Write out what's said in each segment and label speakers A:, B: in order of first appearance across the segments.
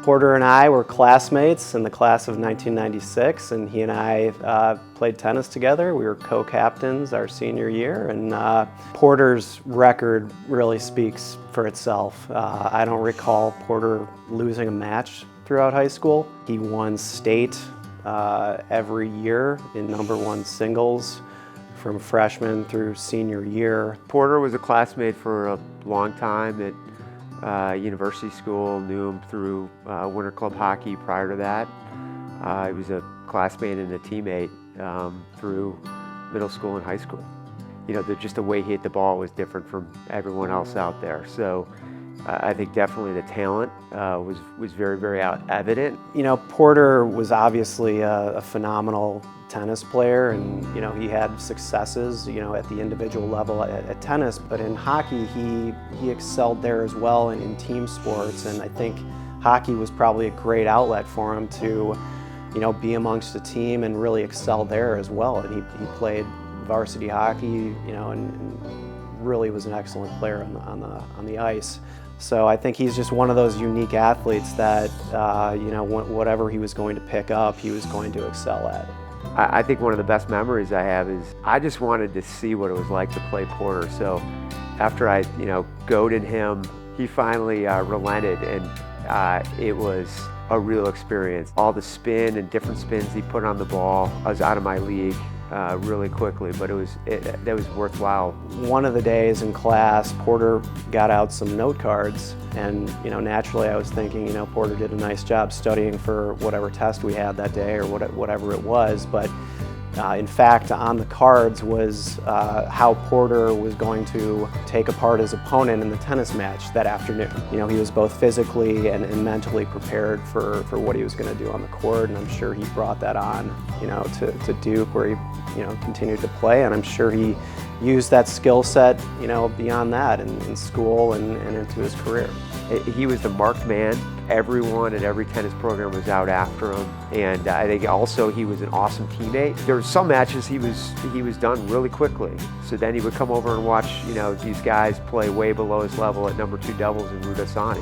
A: Porter and I were classmates in the class of 1996, and he and I played tennis together. We were co-captains our senior year, and Porter's record really speaks for itself. I don't recall Porter losing a match throughout high school. He won state every year in #1 singles from freshman through senior year.
B: Porter was a classmate for a long time at university school, knew him through Winter Club hockey prior to that. He was a classmate and a teammate through middle school and high school. You know, just the way he hit the ball was different from everyone else out there. So I think definitely the talent was very, very evident.
A: You know, Porter was obviously a phenomenal tennis player, and you know, he had successes, you know, at the individual level at tennis, but in hockey he excelled there as well in team sports, and I think hockey was probably a great outlet for him to, you know, be amongst a team and really excel there as well. And he played varsity hockey, you know, and really was an excellent player on the ice. So I think he's just one of those unique athletes that you know, whatever he was going to pick up, he was going to excel at.
B: I think one of the best memories I have is I just wanted to see what it was like to play Porter. So after I, you know, goaded him, he finally relented, and it was a real experience. All the spin and different spins he put on the ball, I was out of my league really quickly, but that was worthwhile.
A: One of the days in class, Porter got out some note cards, and you know, naturally I was thinking, you know, Porter did a nice job studying for whatever test we had that day or whatever it was, but in fact on the cards was how Porter was going to take apart his opponent in the tennis match that afternoon. You know, he was both physically and mentally prepared for what he was going to do on the court, and I'm sure he brought that on, you know, to Duke, where he, you know, continued to play, and I'm sure he used that skill set, you know, beyond that in school and into his career.
B: He was the marked man. Everyone at every tennis program was out after him, and I think also he was an awesome teammate. There were some matches he was done really quickly, so then he would come over and watch, you know, these guys play way below his level at #2 doubles and root us on.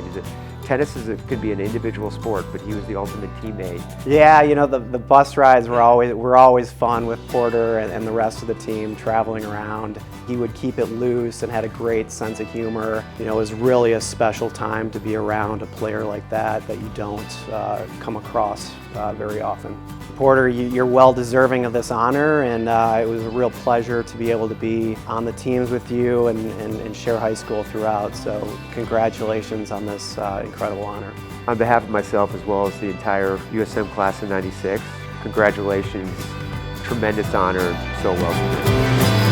B: Tennis could be an individual sport, but he was the ultimate teammate.
A: Yeah, you know, the bus rides were always fun with Porter and the rest of the team traveling around. He would keep it loose and had a great sense of humor. You know, it was really a special time to be around a player like that you don't come across very often. Porter, you're well deserving of this honor, and it was a real pleasure to be able to be on the teams with you and share high school throughout. So congratulations on this incredible honor.
B: On behalf of myself as well as the entire USM class of '96, congratulations, tremendous honor, so well deserved.